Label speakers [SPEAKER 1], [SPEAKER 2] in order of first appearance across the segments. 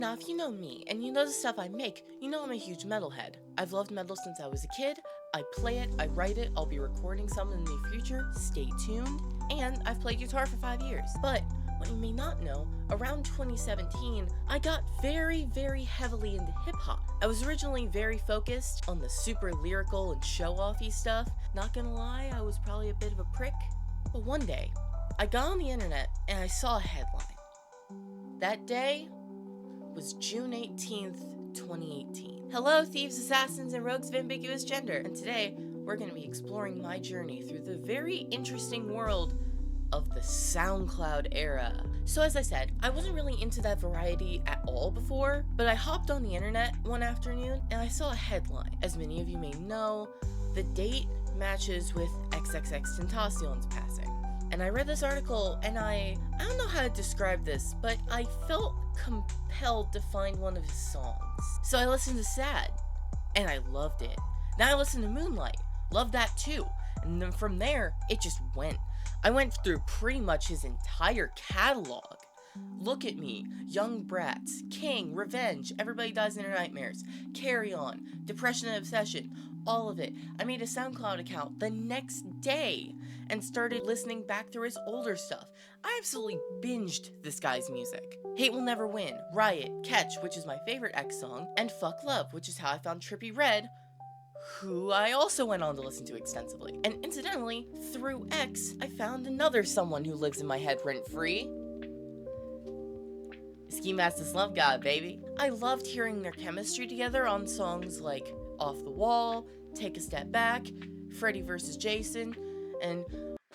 [SPEAKER 1] Now, if you know me, and you know the stuff I make, you know I'm a huge metalhead. I've loved metal since I was a kid, I play it, I write it, I'll be recording some in the near future, stay tuned, and I've played guitar for 5 years. But, what you may not know, around 2017, I got very, very heavily into hip-hop. I was originally very focused on the super lyrical and show-offy stuff. Not gonna lie, I was probably a bit of a prick. But one day, I got on the internet and I saw a headline. That day was June 18th, 2018. Hello, thieves, assassins, and rogues of ambiguous gender, and today we're going to be exploring my journey through the very interesting world of the SoundCloud era. So as I said, I wasn't really into that variety at all before, but I hopped on the internet one afternoon and I saw a headline. As many of you may know, the date matches with XXXTentacion's passing. And I read this article, and I don't know how to describe this, but I felt compelled to find one of his songs. So I listened to Sad, and I loved it. Then I listened to Moonlight, loved that too. And then from there, it just went. I went through pretty much his entire catalog. Look at Me, Young Brats, King, Revenge, Everybody Dies in Their Nightmares, Carry On, Depression and Obsession, all of it. I made a SoundCloud account the next day and started listening back through his older stuff. I absolutely binged this guy's music. Hate Will Never Win, Riot, Catch, which is my favorite X song, and Fuck Love, which is how I found Trippie Redd, who I also went on to listen to extensively. And incidentally, through X, I found another someone who lives in my head rent-free. Ski Mask Slump God, baby. I loved hearing their chemistry together on songs like Off the Wall, Take a Step Back, Freddy vs. Jason, and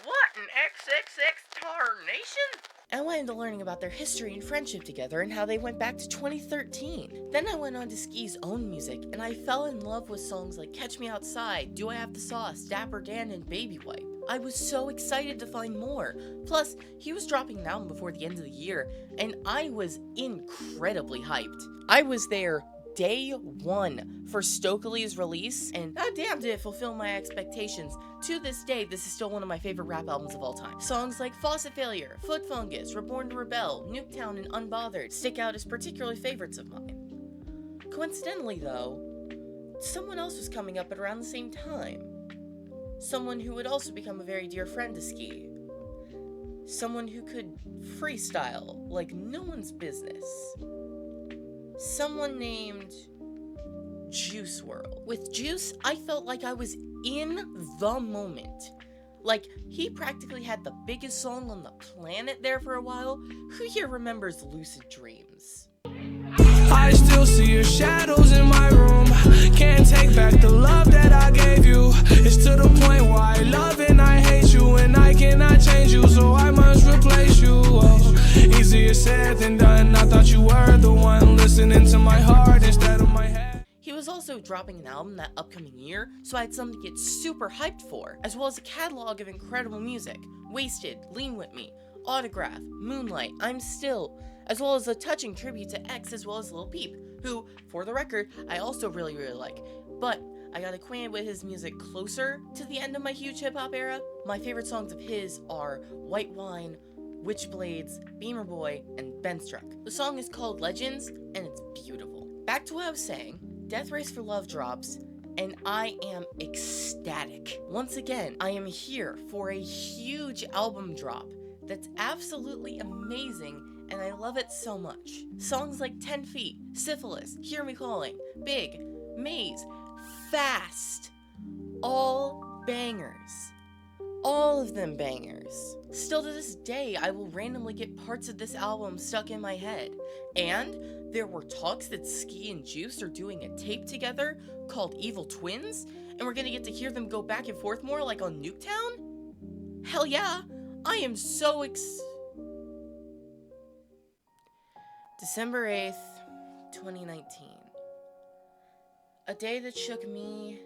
[SPEAKER 1] What an XXX Tarnation? I went into learning about their history and friendship together and how they went back to 2013. Then I went on to Ski's own music, and I fell in love with songs like Catch Me Outside, Do I Have the Sauce, Dapper Dan, and Baby Wipe. I was so excited to find more. Plus, he was dropping an album before the end of the year, and I was incredibly hyped. I was there day one for Stokely's release, and goddamn did it fulfill my expectations. To this day, this is still one of my favorite rap albums of all time. Songs like Faucet Failure, Foot Fungus, Reborn to Rebel, Nuketown, and Unbothered stick out as particular favorites of mine. Coincidentally though, someone else was coming up at around the same time. Someone who would also become a very dear friend to Ski. Someone who could freestyle like no one's business. Someone named Juice WRLD. With Juice, I felt like I was in the moment. Like, he practically had the biggest song on the planet there for a while. Who here remembers Lucid Dreams?
[SPEAKER 2] I still see your shadows in my room. Can't take back the love that I gave you. It's to the point where I love and I hate you, and I cannot change you, so I must replace you. Oh, easier said than done. I thought you were the one listening to my heart instead of my head.
[SPEAKER 1] He was also dropping an album that upcoming year, so I had something to get super hyped for, as well as a catalog of incredible music. Wasted, Lean With Me, Autograph, Moonlight, I'm Still, as well as a touching tribute to X as well as Lil Peep, who, for the record, I also really like. But I got acquainted with his music closer to the end of my huge hip-hop era. My favorite songs of his are White Wine, Witchblades, Beamer Boy, and Benstruck. The song is called Legends, and it's beautiful. Back to what I was saying, Death Race for Love drops, and I am ecstatic. Once again, I am here for a huge album drop that's absolutely amazing, and I love it so much. Songs like 10 Feet, Syphilis, Hear Me Calling, Big, Maze, Fast, all bangers. All of them bangers. Still to this day, I will randomly get parts of this album stuck in my head. And there were talks that Ski and Juice are doing a tape together called Evil Twins, and we're gonna get to hear them go back and forth more like on Nuketown? Hell yeah, I am so December 8th, 2019. A day that shook me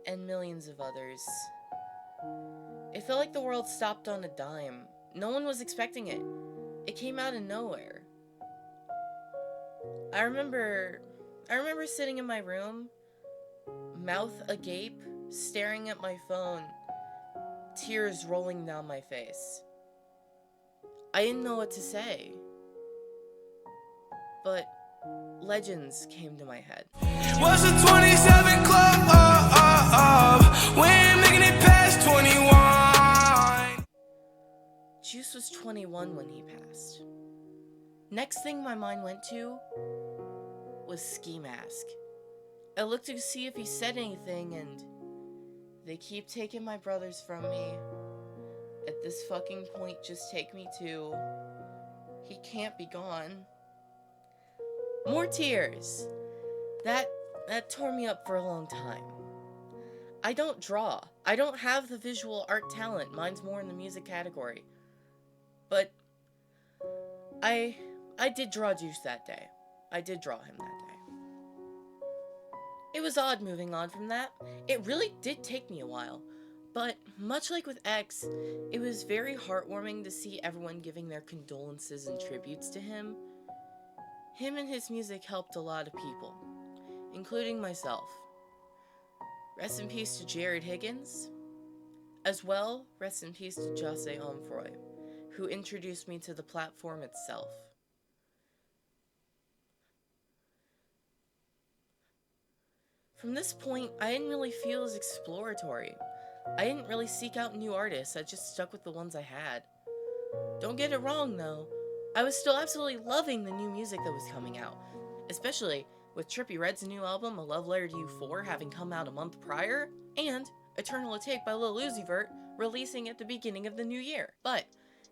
[SPEAKER 1] and millions of others. It felt like the world stopped on a dime. No one was expecting it. It came out of nowhere. I remember sitting in my room, mouth agape, staring at my phone, tears rolling down my face. I didn't know what to say. But Legends came to my head.
[SPEAKER 2] What's the 27 club? We ain't making it past 21.
[SPEAKER 1] Juice was 21 when he passed. Next thing my mind went to was Ski Mask. I looked to see if he said anything, and they keep taking my brothers from me. At this fucking point, just take me to... He can't be gone. More tears. That tore me up for a long time. I don't draw. I don't have the visual art talent. Mine's more in the music category. But I did draw Juice that day. I did draw him that day. It was odd moving on from that. It really did take me a while. But much like with X, it was very heartwarming to see everyone giving their condolences and tributes to him. Him and his music helped a lot of people, including myself. Rest in peace to Jared Higgins. As well, rest in peace to Jose Onfroy, who introduced me to the platform itself. From this point, I didn't really feel as exploratory. I didn't really seek out new artists, I just stuck with the ones I had. Don't get it wrong though, I was still absolutely loving the new music that was coming out, especially with Trippie Redd's new album, A Love Letter to You 4, having come out a month prior, and Eternal Atake by Lil Uzi Vert releasing at the beginning of the new year. But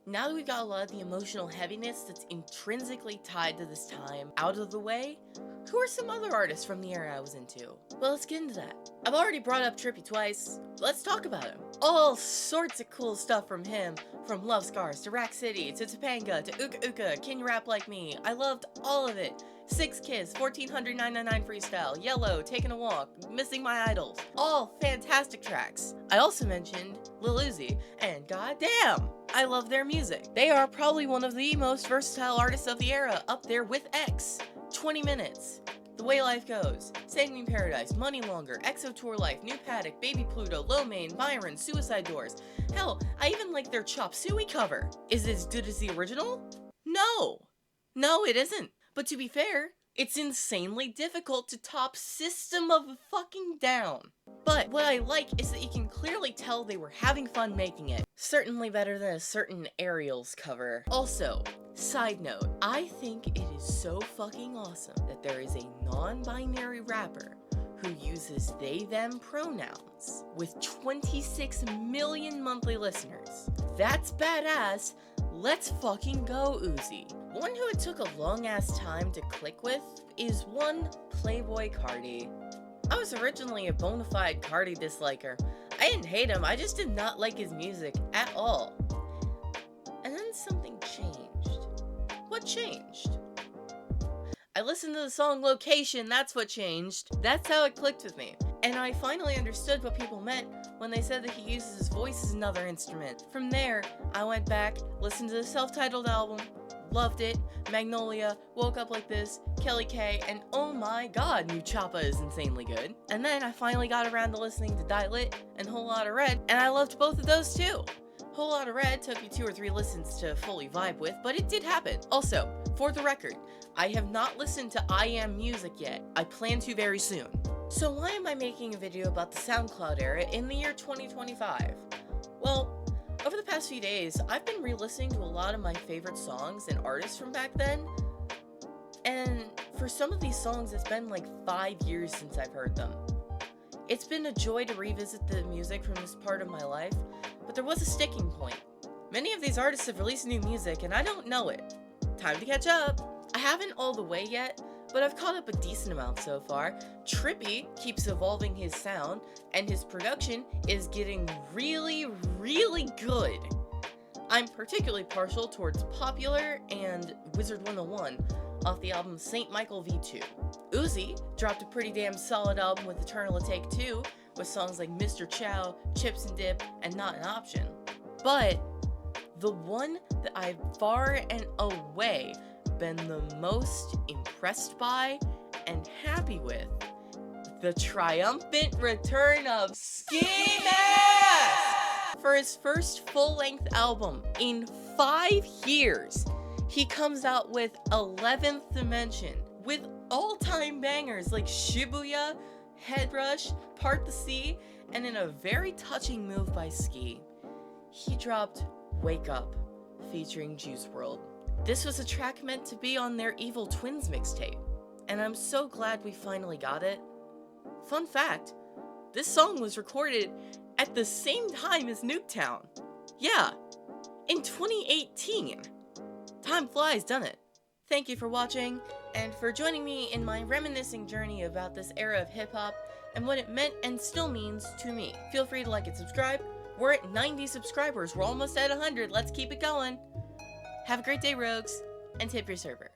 [SPEAKER 1] now that we've got a lot of the emotional heaviness that's intrinsically tied to this time out of the way, who are some other artists from the era I was into? Well, let's get into that. I've already brought up Trippie twice. Let's talk about him. All sorts of cool stuff from him. From Love Scars to Rack City to Topanga to Uka Uka, Can You Rap Like Me? I loved all of it. 6 Kiss, 1400 999 Freestyle, Yellow, Taking a Walk, Missing My Idols. All fantastic tracks. I also mentioned Lil Uzi, and goddamn, I love their music. They are probably one of the most versatile artists of the era, up there with X. 20 Minutes, The Way Life Goes, Save Me in Paradise, Money Longer, EXO Tour Life, New Paddock, Baby Pluto, Lo Mein, Byron, Suicide Doors. Hell, I even like their Chop Suey cover. Is it as good as the original? No. No, it isn't. But to be fair, it's insanely difficult to top System of a Fucking Down. But what I like is that you can clearly tell they were having fun making it. Certainly better than a certain Ariel's cover. Also, side note, I think it is so fucking awesome that there is a non-binary rapper who uses they/them pronouns with 26 million monthly listeners. That's badass. Let's fucking go, Uzi. One who it took a long-ass time to click with is one Playboi Carti. I was originally a bona fide Carti disliker. I didn't hate him, I just did not like his music at all. And then something changed. What changed? I listened to the song Location, that's what changed. That's how it clicked with me. And I finally understood what people meant when they said that he uses his voice as another instrument. From there, I went back, listened to the self-titled album, loved it, Magnolia, Woke Up Like This, Kelly K, and oh my god, New Choppa is insanely good. And then I finally got around to listening to Die Lit and Whole Lotta Red, and I loved both of those too. Whole Lotta Red took me 2 or 3 listens to fully vibe with, but it did happen. Also, for the record, I have not listened to I Am Music yet. I plan to very soon. So why am I making a video about the SoundCloud era in the year 2025? Well, over the past few days, I've been re-listening to a lot of my favorite songs and artists from back then, and for some of these songs, it's been like 5 years since I've heard them. It's been a joy to revisit the music from this part of my life, but there was a sticking point. Many of these artists have released new music, and I don't know it. Time to catch up. I haven't all the way yet, but I've caught up a decent amount so far. Trippie keeps evolving his sound, and his production is getting really, really good. I'm particularly partial towards Popular and Wizard 101 off the album St. Michael V2. Uzi dropped a pretty damn solid album with Eternal Atake 2, with songs like Mr. Chow, Chips and Dip, and Not an Option. But the one that I've far and away been the most impressed by and happy with, the triumphant return of Ski Mask! For his first full-length album in 5 years, he comes out with 11th Dimension, with all-time bangers like Shibuya, Headrush, Part the Sea, and in a very touching move by Ski, he dropped Wake Up, featuring Juice WRLD. This was a track meant to be on their Evil Twins mixtape, and I'm so glad we finally got it. Fun fact, this song was recorded at the same time as Nuketown. Yeah, in 2018. Time flies, doesn't it? Thank you for watching, and for joining me in my reminiscing journey about this era of hip-hop and what it meant and still means to me. Feel free to like and subscribe. We're at 90 subscribers. We're almost at 100. Let's keep it going. Have a great day, Rogues, and tip your server.